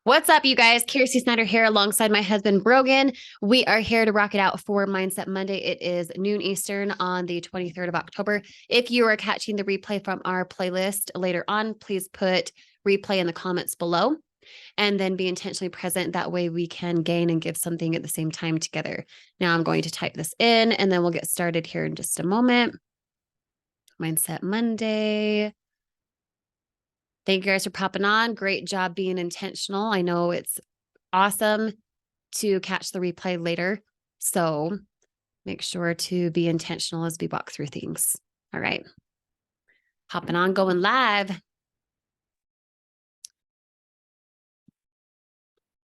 What's up, you guys? Kirsty Snyder here alongside my husband, Brogan. We are here to rock it out for Mindset Monday. It is noon Eastern on the 23rd of October. If you are catching the replay from our playlist later on, please put replay in the comments below and then be intentionally present. That way we can gain and give something at the same time together. Now I'm going to type this in and then we'll get started here in just a moment. Mindset Monday. Thank you guys for popping on. Great job being intentional. I know it's awesome to catch the replay later. So make sure to be intentional as we walk through things. All right. Hopping on, going live.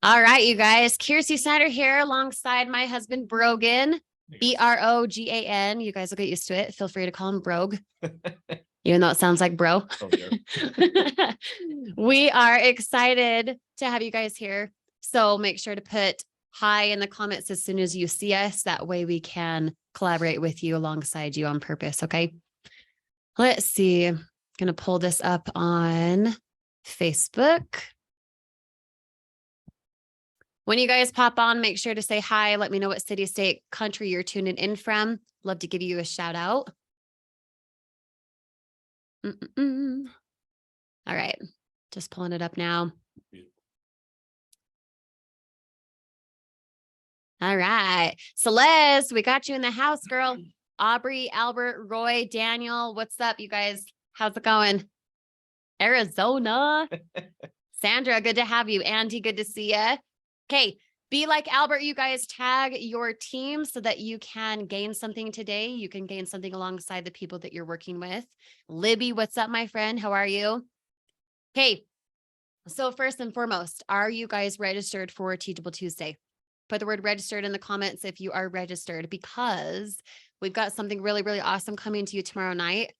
All right, you guys. Kirsty Snyder here alongside my husband, Brogan. Brogan. You guys will get used to it. Feel free to call him Brogue. Even though it sounds like bro. Oh, yeah. We are excited to have you guys here. So make sure to put hi in the comments as soon as you see us. That way we can collaborate with you alongside you on purpose. Okay. Let's see. I'm going to pull this up on Facebook. When you guys pop on, make sure to say hi. Let me know what city, state, country you're tuning in from. Love to give you a shout out. All right. Just pulling it up now. All right. Celeste, we got you in the house, girl. Aubrey, Albert, Roy, Daniel. What's up, you guys? How's it going? Arizona. Sandra, good to have you. Andy, good to see you. Okay. Be like Albert, you guys tag your team so that you can gain something today. You can gain something alongside the people that you're working with. Libby, what's up, my friend? How are you? Okay. So first and foremost, are you guys registered for Teachable Tuesday? Put the word registered in the comments if you are registered, because we've got something really, really awesome coming to you tomorrow night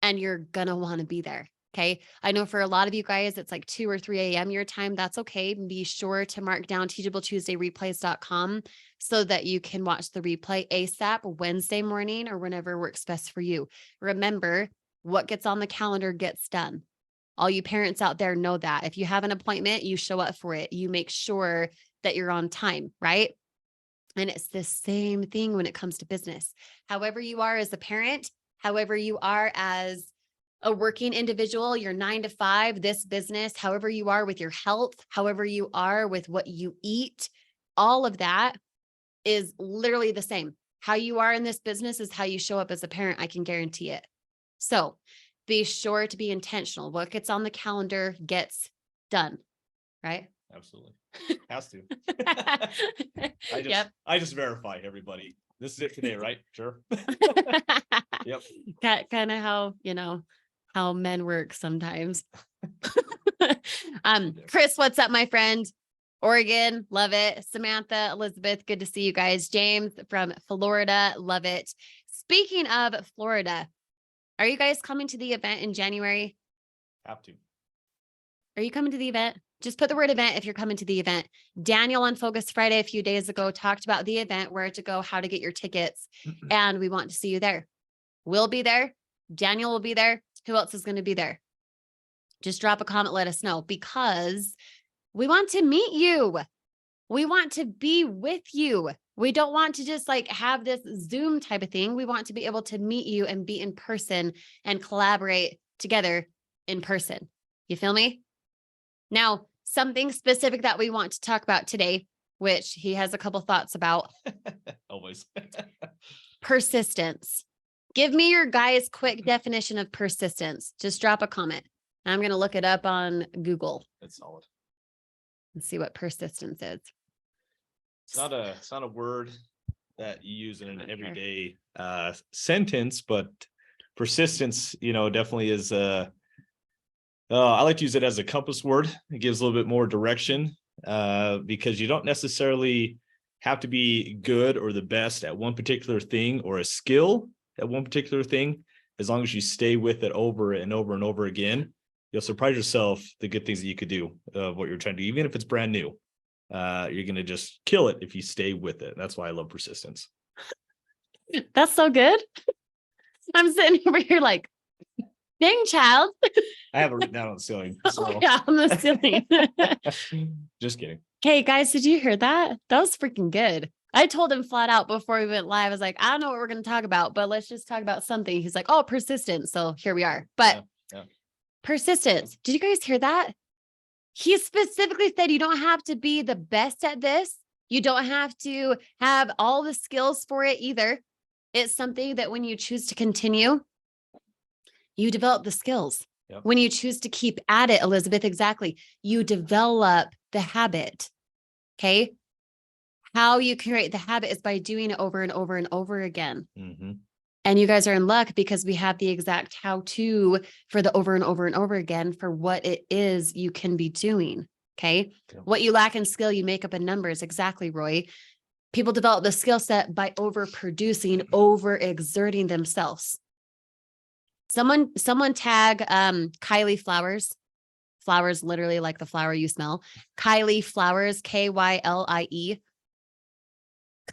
and you're going to want to be there. Okay. I know for a lot of you guys, it's like 2 or 3 a.m. your time. That's okay. Be sure to mark down teachabletuesdayreplays.com so that you can watch the replay ASAP Wednesday morning or whenever works best for you. Remember, what gets on the calendar gets done. All you parents out there know that. If you have an appointment, you show up for it. You make sure that you're on time, right? And it's the same thing when it comes to business. However you are as a parent, however you are as a working individual, your 9 to 5, this business, however you are with your health, however you are with what you eat, all of that is literally the same. How you are in this business is how you show up as a parent. I can guarantee it. So be sure to be intentional. What gets on the calendar gets done, right? Absolutely. Has to. I just verify everybody. This is it today, right? Sure. Yep. Kind of how, how men work sometimes. Chris, what's up, my friend? Oregon, love it. Samantha, Elizabeth, good to see you guys. James from Florida, love it. Speaking of Florida, are you guys coming to the event in January? Have to. Are you coming to the event? Just put the word event if you're coming to the event. Daniel on Focus Friday a few days ago talked about the event, where to go, how to get your tickets, and we want to see you there. We'll be there. Daniel will be there. Who else is going to be there? Just drop a comment, let us know, because we want to meet you. We want to be with you. We don't want to just have this Zoom type of thing. We want to be able to meet you and be in person and collaborate together in person. You feel me? Now, something specific that we want to talk about today, which he has a couple thoughts about. Always. Persistence. Give me your guys' quick definition of persistence. Just drop a comment. I'm going to look it up on Google. That's solid. And see what persistence is. It's not a word that you use in an everyday sentence, but persistence, definitely is I like to use it as a compass word. It gives a little bit more direction because you don't necessarily have to be good or the best at one particular thing or a skill at one particular thing. As long as you stay with it over and over and over again, you'll surprise yourself the good things that you could do of what you're trying to do, even if it's brand new. You're going to just kill it if you stay with it. That's why I love persistence. That's so good. I'm sitting over here like, Dang, child. I have it written down on the ceiling. So. Yeah, on the ceiling. Just kidding. Okay, guys, did you hear that? That was freaking good. I told him flat out before we went live. I was like, I don't know what we're going to talk about, but let's just talk about something. He's like, oh, persistence. So here we are. But persistence. Did you guys hear that? He specifically said you don't have to be the best at this. You don't have to have all the skills for it either. It's something that when you choose to continue, you develop the skills. Yep. When you choose to keep at it, Elizabeth, exactly, you develop the habit. Okay. How you create the habit is by doing it over and over and over again. Mm-hmm. And you guys are in luck because we have the exact how-to for the over and over and over again for what it is you can be doing. Okay. Yep. What you lack in skill, you make up in numbers. Exactly, Roy. People develop the skill set by overproducing, overexerting themselves. Someone tag Kylie Flowers. Flowers, literally like the flower you smell. Kylie Flowers, Kylie.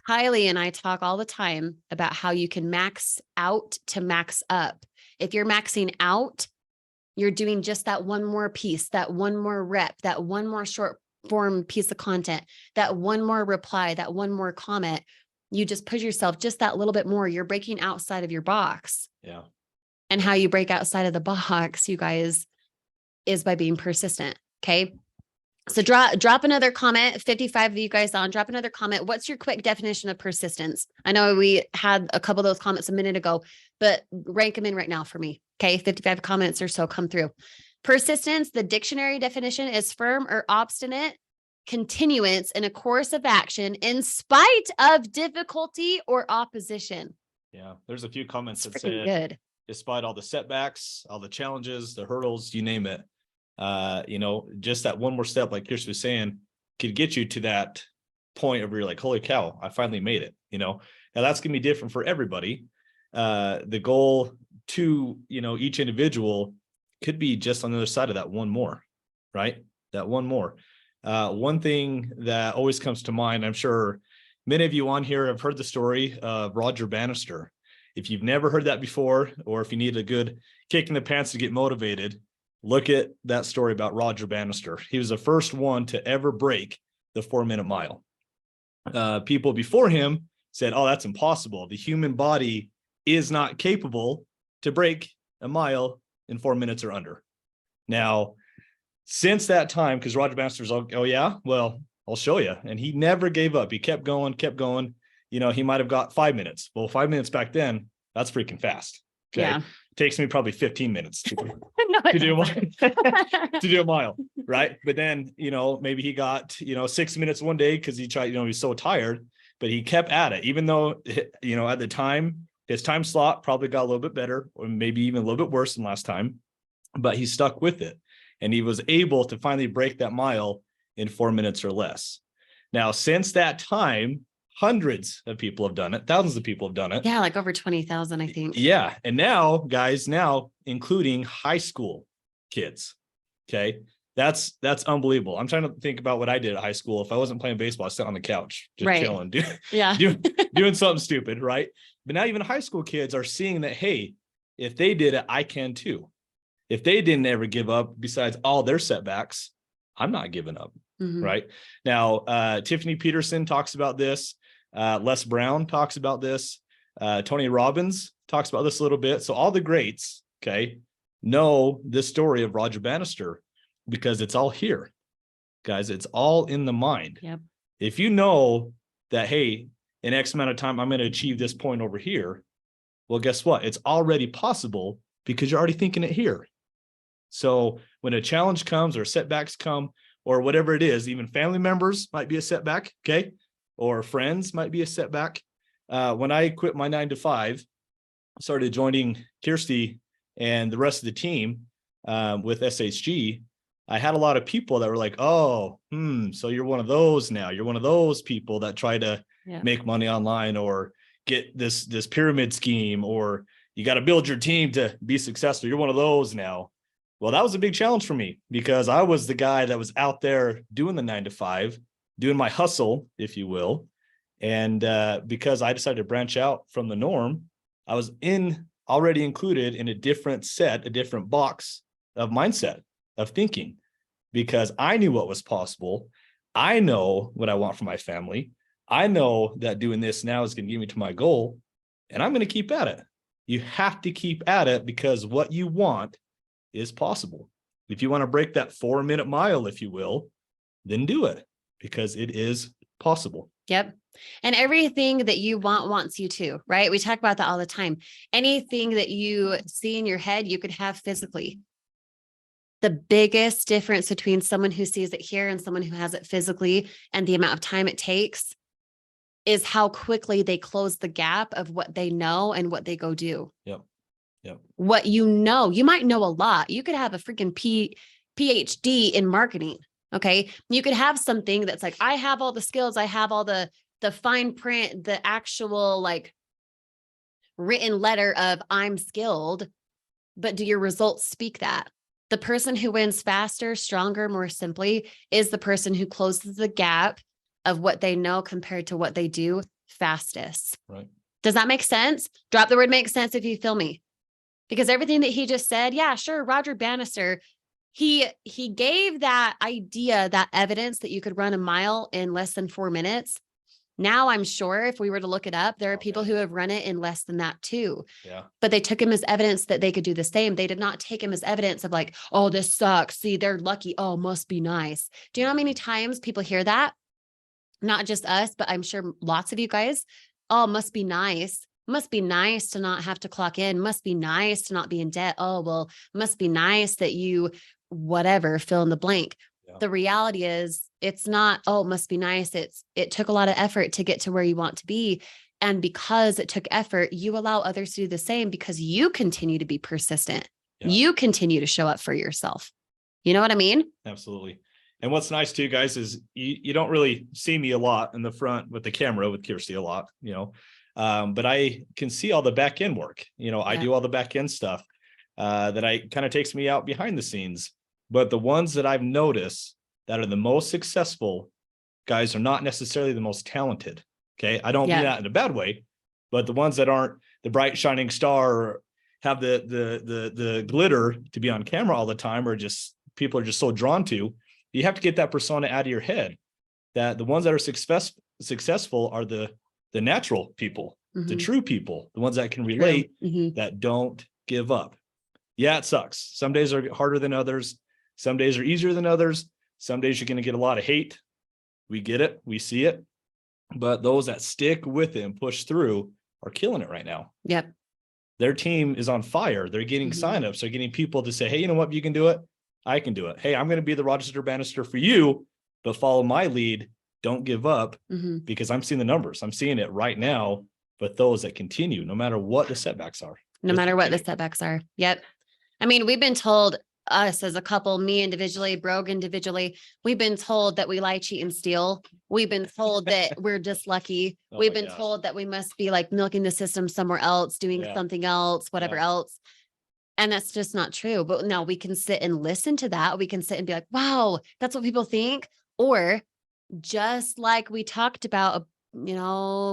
Kylie and I talk all the time about how you can max out to max up. If you're maxing out, you're doing just that one more piece, that one more rep, that one more short form piece of content, that one more reply, that one more comment. You just push yourself just that little bit more. You're breaking outside of your box. Yeah. And how you break outside of the box, you guys, is by being persistent. Okay. So drop another comment. 55 of you guys on, drop another comment. What's your quick definition of persistence? I know we had a couple of those comments a minute ago, but rank them in right now for me. Okay. 55 comments or so come through. Persistence, the dictionary definition is firm or obstinate continuance in a course of action in spite of difficulty or opposition. Yeah. There's a few comments It's that freaking said, good. despite all the setbacks, all the challenges, the hurdles, you name it, just that one more step, like Kirsten was saying, could get you to that point where you're like, holy cow, I finally made it. Now that's going to be different for everybody. The goal to, each individual could be just on the other side of that one more, right? That one more. One thing that always comes to mind, I'm sure many of you on here have heard the story of Roger Bannister. If you've never heard that before, or if you need a good kick in the pants to get motivated, look at that story about Roger Bannister. He was the first one to ever break the 4-minute mile. People before him said, oh, that's impossible. The human body is not capable to break a mile in 4 minutes or under. Now, since that time, because Roger Bannister's, oh yeah, well, I'll show you. And he never gave up. He kept going. He might have got 5 minutes. Well, 5 minutes back then, that's freaking fast. Okay. Yeah. Takes me probably 15 minutes to do a mile, right? But then, maybe he got, 6 minutes one day because he tried, he's so tired, but he kept at it, even though, at the time, his time slot probably got a little bit better, or maybe even a little bit worse than last time, but he stuck with it. And he was able to finally break that mile in 4 minutes or less. Now, since that time, hundreds of people have done it. Thousands of people have done it. Yeah, like over 20,000, I think. Yeah. And now, guys, including high school kids. Okay. That's unbelievable. I'm trying to think about what I did at high school. If I wasn't playing baseball, I sat on the couch, just chilling, doing something stupid. Right. But now even high school kids are seeing that, hey, if they did it, I can too. If they didn't ever give up, besides all their setbacks, I'm not giving up. Mm-hmm. Right now, Tiffany Peterson talks about this. Les Brown talks about this. Tony Robbins talks about this a little bit. So all the greats, okay, know this story of Roger Bannister because it's all here, guys. It's all in the mind. Yep. If you know that, hey, in X amount of time, I'm going to achieve this point over here. Well, guess what? It's already possible because you're already thinking it here. So when a challenge comes or setbacks come or whatever it is, even family members might be a setback, okay? Or friends might be a setback. When I quit my 9-to-5, started joining Kirsty and the rest of the team with SHG, I had a lot of people that were like, oh, so you're one of those now. You're one of those people that try to make money online or get this pyramid scheme, or you got to build your team to be successful. You're one of those now. Well, that was a big challenge for me because I was the guy that was out there doing the 9-to-5, doing my hustle, if you will. And because I decided to branch out from the norm, I was in already included in a different box of mindset of thinking, because I knew what was possible. I know what I want for my family. I know that doing this now is going to get me to my goal, and I'm going to keep at it. You have to keep at it, because what you want is possible. If you want to break that 4-minute mile, if you will, then do it, because it is possible. Yep. And everything that you want wants you to, right? We talk about that all the time. Anything that you see in your head, you could have physically. The biggest difference between someone who sees it here and someone who has it physically, and the amount of time it takes, is how quickly they close the gap of what they know and what they go do. Yep. Yep. What you know, you might know a lot. You could have a freaking PhD in marketing. Okay. You could have something that's like, I have all the skills. I have all the fine print, the actual like written letter of I'm skilled, but do your results speak that? The person who wins faster, stronger, more simply is the person who closes the gap of what they know compared to what they do fastest. Right. Does that make sense? Drop the word make sense if you feel me. Because everything that he just said, yeah, sure. Roger Bannister, he gave that idea, that evidence that you could run a mile in less than 4 minutes. Now I'm sure if we were to look it up, there are people who have run it in less than that too. Yeah. But they took him as evidence that they could do the same. They did not take him as evidence of like, oh, this sucks. See, they're lucky. Oh, must be nice. Do you know how many times people hear that? Not just us, but I'm sure lots of you guys. Oh, must be nice. Must be nice to not have to clock in. Must be nice to not be in debt. Oh, well, must be nice that you, whatever, fill in the blank. Yeah. The reality is it's not, oh, it must be nice. It took a lot of effort to get to where you want to be. And because it took effort, you allow others to do the same because you continue to be persistent. Yeah. You continue to show up for yourself. You know what I mean? Absolutely. And what's nice too, guys, is you don't really see me a lot in the front with the camera with Kirsty a lot, but I can see all the back end work. I do all the back end stuff that kind of takes me out behind the scenes. But the ones that I've noticed that are the most successful guys are not necessarily the most talented. Okay. I don't mean that in a bad way, but the ones that aren't the bright shining star or have the glitter to be on camera all the time, or just people are just so drawn to, you have to get that persona out of your head. That the ones that are successful are the natural people, the true people, the ones that can relate, that don't give up. Yeah, it sucks. Some days are harder than others. Some days are easier than others. Some days you're going to get a lot of hate. We get it. We see it. But those that stick with it and push through are killing it right now. Yep. Their team is on fire. They're getting signups. They're getting people to say, hey, you know what? You can do it. I can do it. Hey, I'm going to be the Roger Bannister for you, but follow my lead. Don't give up, because I'm seeing the numbers. I'm seeing it right now. But those that continue, no matter what the setbacks are. No matter what the setbacks are. Yep. I mean, we've been told, us as a couple, me individually, Brogue individually, we've been told that we lie, cheat, and steal. We've been told that we're just lucky. We've been told that we must be like milking the system somewhere else, doing something else, whatever else. And that's just not true. But no, we can sit and listen to that. We can sit and be like, wow, that's what people think. Or just like we talked about,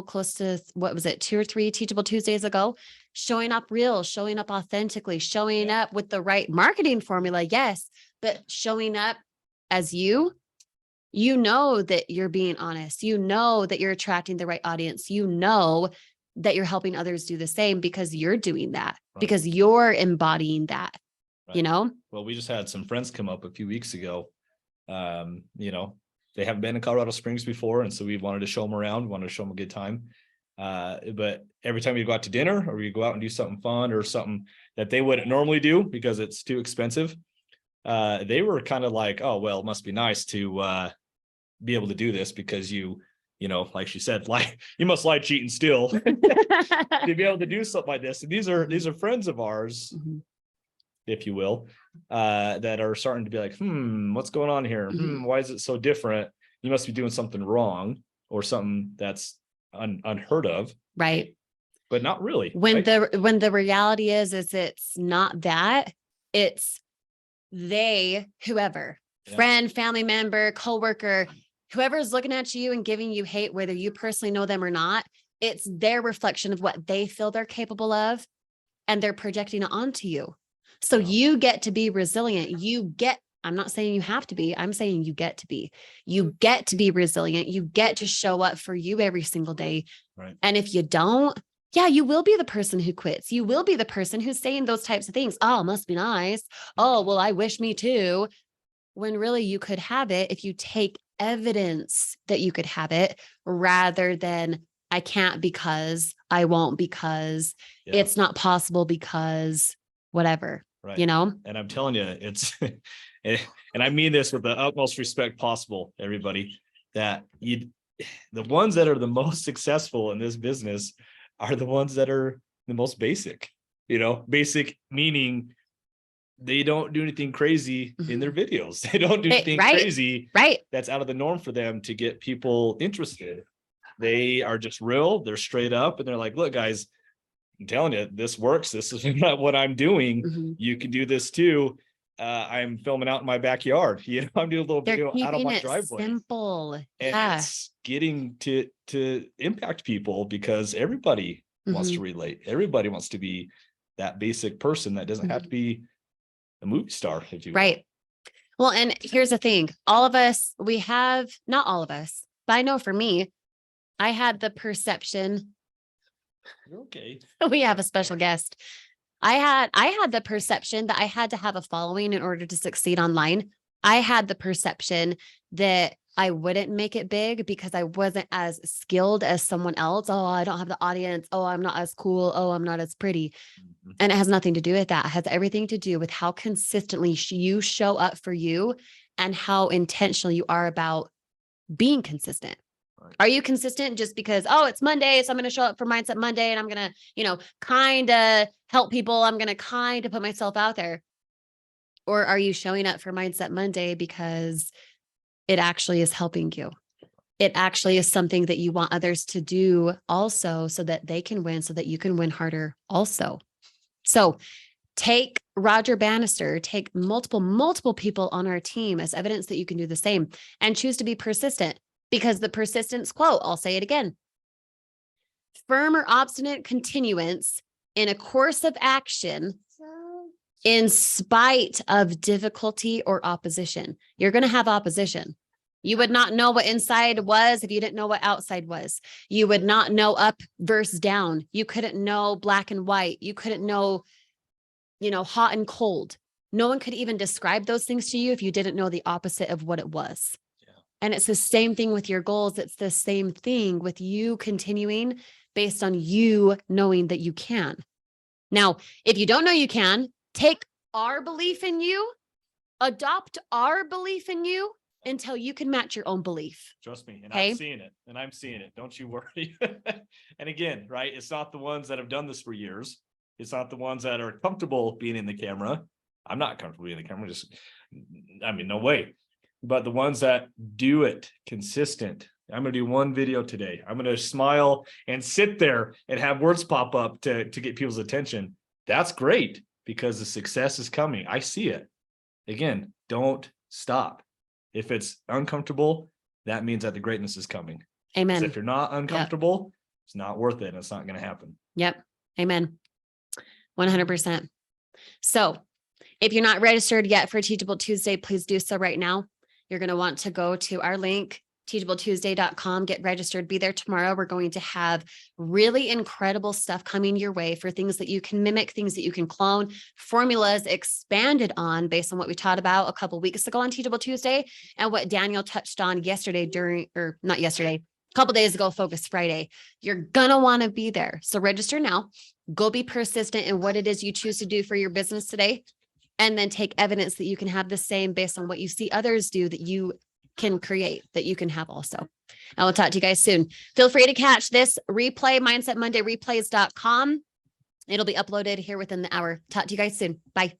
close to, what was it, 2 or 3 Teachable Tuesdays ago, showing up real, showing up authentically, showing up with the right marketing formula. Yes. But showing up as you know that you're being honest, that you're attracting the right audience, that you're helping others do the same because you're doing that, because you're embodying that, Well, we just had some friends come up a few weeks ago. They haven't been in Colorado Springs before. And so we wanted to show them around, wanted to show them a good time. But every time we go out to dinner or we go out and do something fun or something that they wouldn't normally do because it's too expensive, they were kind of like, oh, well, it must be nice to be able to do this because like she said, you must lie, cheat, and steal to be able to do something like this. And these are friends of ours, if you will, that are starting to be like, what's going on here? Why is it so different? You must be doing something wrong or something that's unheard of. Right. But not really. When the reality is it's not that, it's whoever, friend, family member, coworker, whoever is looking at you and giving you hate, whether you personally know them or not, it's their reflection of what they feel they're capable of. and they're projecting it onto you. So Wow. you get to be resilient. I'm not saying you have to be, I'm saying you get to be. You get to be resilient. You get to show up for you every single day. Right. And if you don't, yeah, you will be the person who quits. You will be the person who's saying those types of things. Oh, must be nice. Oh, well, I wish me too. When really you could have it if you take evidence that you could have it rather than I can't because I won't because Yeah. it's not possible because whatever, Right. And I'm telling you, it's, and I mean this with the utmost respect possible, everybody, that the ones that are the most successful in this business are the ones that are the most basic, basic meaning they don't do anything crazy in their videos. They don't do anything crazy that's out of the norm for them to get people interested. They are just real. They're straight up and they're like, look, guys, I'm telling you, this works. This is not what I'm doing. You can do this too. I'm filming out in my backyard. I'm doing a little video out of my driveway. Simple. And it's getting to impact people because everybody wants to relate. Everybody wants to be that basic person that doesn't have to be a movie star, if you will. Right. Well, and here's the thing. All of us, not all of us, but I know for me, I had the perception. Okay. We have a special guest. I had the perception that I had to have a following in order to succeed online. I had the perception that I wouldn't make it big because I wasn't as skilled as someone else. Oh, I don't have the audience. Oh, I'm not as cool. Oh, I'm not as pretty. And it has nothing to do with that. It has everything to do with how consistently you show up for you and how intentional you are about being consistent. Right. Are you consistent just because, oh, it's Monday, so I'm going to show up for Mindset Monday and I'm going to, kind of help people. I'm going to kind of put myself out there. Or are you showing up for Mindset Monday because it actually is helping you? It actually is something that you want others to do also so that they can win, so that you can win harder also. So take Roger Bannister, take multiple people on our team as evidence that you can do the same and choose to be persistent, because the persistence quote, I'll say it again, firm or obstinate continuance in a course of action in spite of difficulty or opposition. You're going to have opposition. You would not know what inside was if you didn't know what outside was. You would not know up versus down. You couldn't know black and white. You couldn't know, hot and cold. No one could even describe those things to you if you didn't know the opposite of what it was. Yeah. And it's the same thing with your goals. It's the same thing with you continuing based on you knowing that you can. Now, if you don't know you can, take our belief in you, adopt our belief in you, until you can match your own belief. Trust me. And I'm seeing it. Don't you worry. And again, right. It's not the ones that have done this for years. It's not the ones that are comfortable being in the camera. I'm not comfortable being in the camera. No way. But the ones that do it consistent. I'm going to do one video today. I'm going to smile and sit there and have words pop up to get people's attention. That's great because the success is coming. I see it. Again, don't stop. If it's uncomfortable, that means that the greatness is coming. Amen. If you're not uncomfortable, It's not worth it. And it's not going to happen. Yep. Amen. 100%. So if you're not registered yet for Teachable Tuesday, please do so right now. You're going to want to go to our link, teachabletuesday.com, get registered, be there tomorrow. We're going to have really incredible stuff coming your way for things that you can mimic, things that you can clone, formulas expanded on based on what we taught about a couple of weeks ago on Teachable Tuesday and what Daniel touched on yesterday a couple days ago, Focus Friday. You're going to want to be there. So register now, go be persistent in what it is you choose to do for your business today, and then take evidence that you can have the same based on what you see others do that you can create, that you can have also. I will talk to you guys soon. Feel free to catch this replay, mindsetmondayreplays.com. It'll be uploaded here within the hour. Talk to you guys soon. Bye.